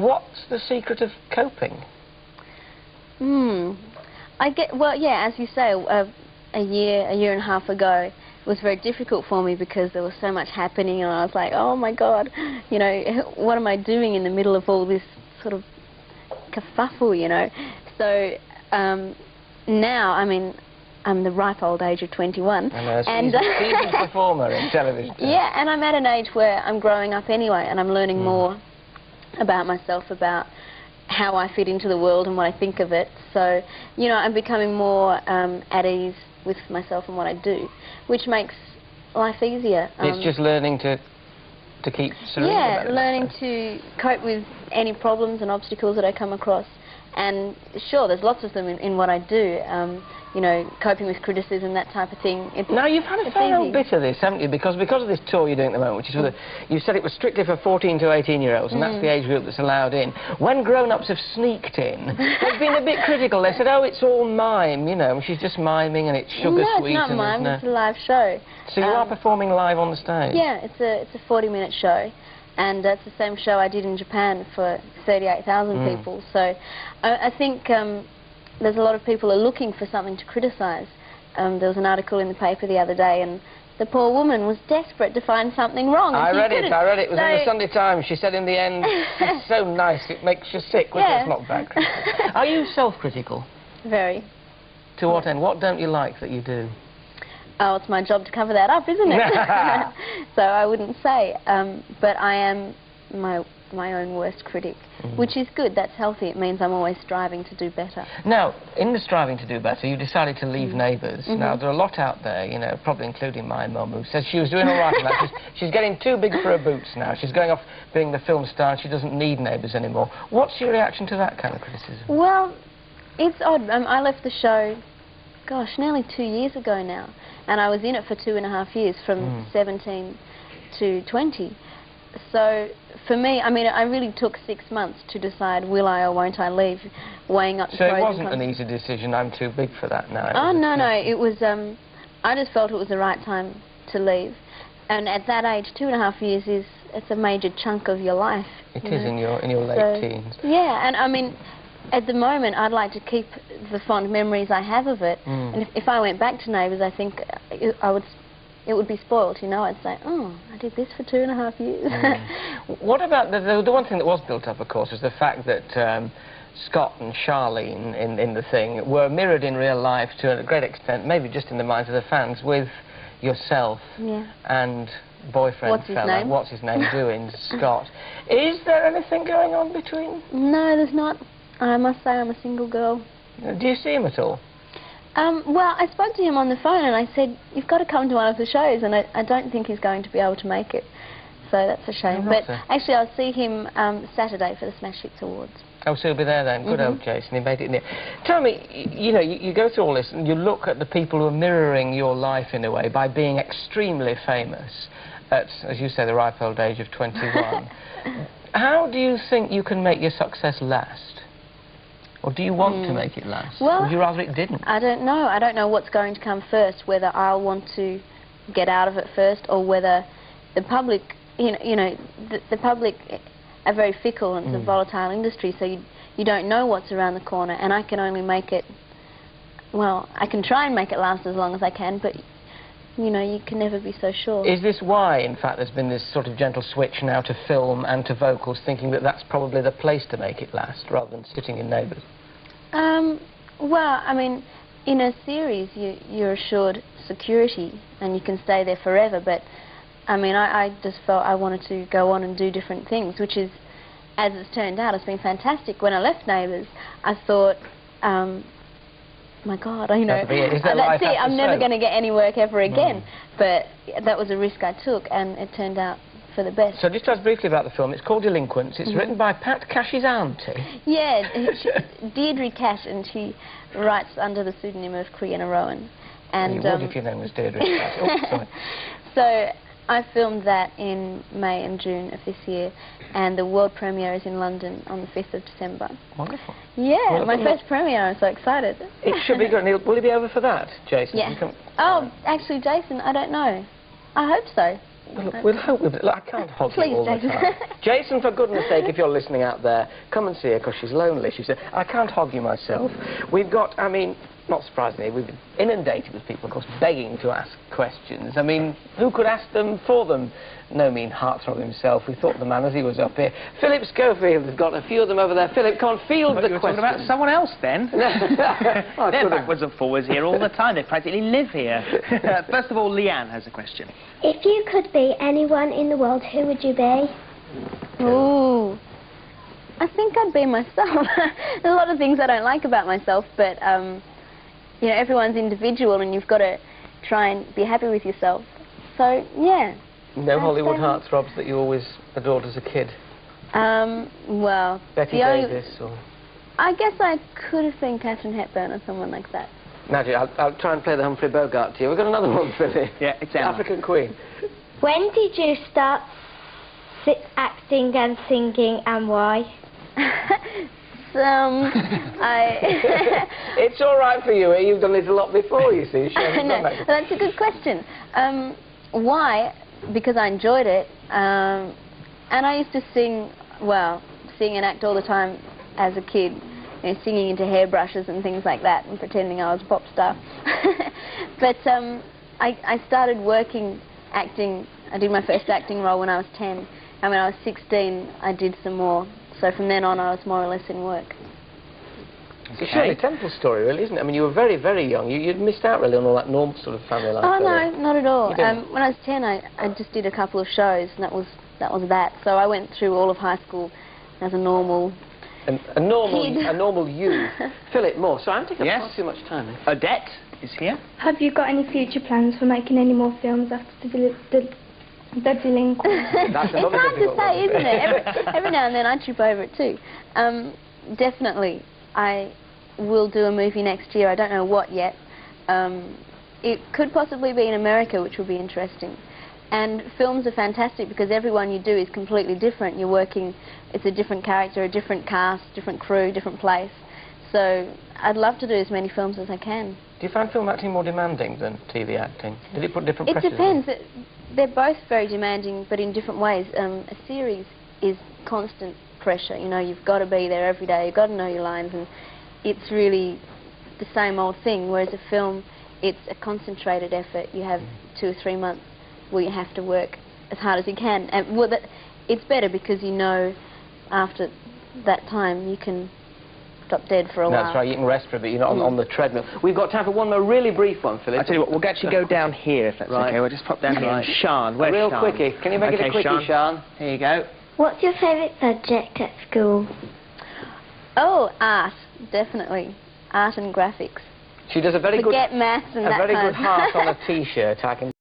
what's the secret of coping? Well, yeah, as you say, a year and a half ago, it was very difficult for me because there was so much happening, and I was like, oh my God, you know, what am I doing in the middle of all this sort of kerfuffle, you know? So now, I mean, I'm the ripe old age of 21. I know, she's a seasoned performer in television. Yeah, and I'm at an age where I'm growing up anyway, and I'm learning more about myself, about how I fit into the world and what I think of it. So, you know, I'm becoming more at ease with myself and what I do, which makes life easier. It's just learning to keep serene. Yeah, learning to cope with any problems and obstacles that I come across. And sure, there's lots of them in what I do. You know, coping with criticism, that type of thing. Now, you've had a fair old bit of this, haven't you? Because of this tour you're doing at the moment, which is for the... You said it was strictly for 14 to 18-year-olds, and that's the age group that's allowed in. When grown-ups have sneaked in, they've been a bit critical. They said, oh, it's all mime, you know, she's just miming and it's sugar-sweet. No, it's not mime, it's a live show. So you are performing live on the stage? Yeah, it's a 40-minute show. And that's the same show I did in Japan for 38,000 people. So I think there's a lot of people who are looking for something to criticise. There was an article in the paper the other day, and the poor woman was desperate to find something wrong. I read it. It was in the Sunday Times. She said in the end, it's so nice, it makes you sick, which is not bad. Are you self-critical? Very. To what end? What don't you like that you do? Oh, it's my job to cover that up, isn't it? So I wouldn't say. But I am my own worst critic, which is good. That's healthy. It means I'm always striving to do better. Now, in the striving to do better, you decided to leave Neighbours. Now, there are a lot out there, you know, probably including my mum, who says she was doing all right in that. She's getting too big for her boots now. She's going off being the film star and she doesn't need Neighbours anymore. What's your reaction to that kind of criticism? Well, it's odd. I left the show, gosh, nearly 2 years ago now. And I was in it for 2.5 years, from 17 to 20. So, for me, I mean, I really took 6 months to decide will I or won't I leave, weighing up the pros and cons. So it wasn't an easy decision, I'm too big for that now? Oh, no, it was, I just felt it was the right time to leave. And at that age, 2.5 years it's a major chunk of your life. It is, in your late teens. Yeah, and I mean, at the moment, I'd like to keep the fond memories I have of it. And if I went back to Neighbours, I think it would be spoilt, you know. I'd say, oh, I did this for 2.5 years. What about the one thing that was built up, of course, was the fact that Scott and Charlene in the thing were mirrored in real life to a great extent, maybe just in the minds of the fans, with yourself and boyfriend what's his name doing, Scott. Is there anything going on between? No, there's not. I must say I'm a single girl. Do you see him at all? Well, I spoke to him on the phone and I said, you've got to come to one of the shows, and I don't think he's going to be able to make it. So that's a shame. But actually I'll see him Saturday for the Smash Hits Awards. Oh, so he'll be there then. Good old Jason, he made it near. Tell me, you know, you go through all this and you look at the people who are mirroring your life in a way by being extremely famous at, as you say, the ripe old age of 21. How do you think you can make your success last? Or do you want to make it last? Well, would you rather it didn't? I don't know. I don't know what's going to come first, whether I'll want to get out of it first or whether the public, the public are very fickle, and it's a volatile industry, so you don't know what's around the corner, and I can only make it, well, I can try and make it last as long as I can, but you know, you can never be so sure. Is this why, in fact, there's been this sort of gentle switch now to film and to vocals, thinking that that's probably the place to make it last, rather than sitting in Neighbours? Well, I mean, in a series, you're assured security, and you can stay there forever, but, I mean, I just felt I wanted to go on and do different things, which is, as it's turned out, it's been fantastic. When I left Neighbours, I thought, my God, you know, that's it, I'm never going to get any work ever again. But that was a risk I took, and it turned out for the best. So just tell us briefly about the film. It's called Delinquents. It's written by Pat Cash's auntie. Yeah, Deirdre Cash, and she writes under the pseudonym of Creana Rowan. And, you would if your name was Deirdre Cash. Oh, sorry. So I filmed that in May and June of this year, and the world premiere is in London on the 5th of December. Wonderful. Yeah, well, my first premiere. I'm so excited. It should be good. Will you be over for that, Jason? Yeah. Oh, actually, Jason, I don't know. I hope so. We'll hope with it. Look, I can't hog you all the time. Jason, for goodness sake, if you're listening out there, come and see her because she's lonely. She said, I can't hog you myself. We've got, I mean, not surprisingly, we've been inundated with people, of course, begging to ask questions. I mean, who could ask them for them? No mean heartthrob himself. We thought the man as he was up here. Phillip Schofield has got a few of them over there. Philip, can't field the question. About someone else, then. They're backwards and forwards here all the time. They practically live here. First of all, Leanne has a question. If you could be anyone in the world, who would you be? Ooh. I think I'd be myself. There's a lot of things I don't like about myself, but, you know, everyone's individual and you've got to try and be happy with yourself. So, yeah. No Hollywood heartthrobs that you always adored as a kid? Well... Betty Davis or... I guess I could have been Katharine Hepburn or someone like that. Magic, I'll try and play the Humphrey Bogart to you. We've got another one, Philip. Yeah, it's Emma. African Queen. When did you start acting and singing, and why? It's all right for you. You've done it a lot before, you see. No, that's a good question. Why? Because I enjoyed it. And I used to sing, well, sing and act all the time as a kid. You know, singing into hairbrushes and things like that and pretending I was a pop star. But I started working, acting. I did my first acting role when I was 10. And when I was 16, I did some more. So from then on, I was more or less in work. It's a Shirley Temple story, really, isn't it? I mean, you were very, very young. You'd missed out, really, on all that normal sort of family life. Oh, no, not at all. When I was 10, I just did a couple of shows, and that was that. So I went through all of high school as a normal a normal youth. Philip, more. So I'm taking far too much time. Eh? Odette is here. Have you got any future plans for making any more films after the delinquent? That's it's hard to say, isn't it? Every now and then I trip over it too. Definitely, I will do a movie next year. I don't know what yet. It could possibly be in America, which will be interesting. And films are fantastic because everyone you do is completely different. You're working, it's a different character, a different cast, different crew, different place. So I'd love to do as many films as I can. Do you find film acting more demanding than TV acting? Did it put different pressures? It depends. They're both very demanding, but in different ways. A series is constant pressure. You know, you've got to be there every day. You've got to know your lines, and it's really the same old thing. Whereas a film, it's a concentrated effort. You have 2 or 3 months where you have to work as hard as you can. And well, it's better because you know after that time you can stop dead for a while. That's right, you can rest for a bit, you're not on the treadmill. We've got time for one more really brief one, Philip. I'll tell you what, we'll actually go down here if that's okay. We'll just pop down here. And Sian, where's Real Sian? quickie. Can you make it a quickie, Sian? Here you go. What's your favourite subject at school? Oh, art, definitely. Art and graphics. She does a very Forget maths and that very kind good of heart on a T-shirt, I can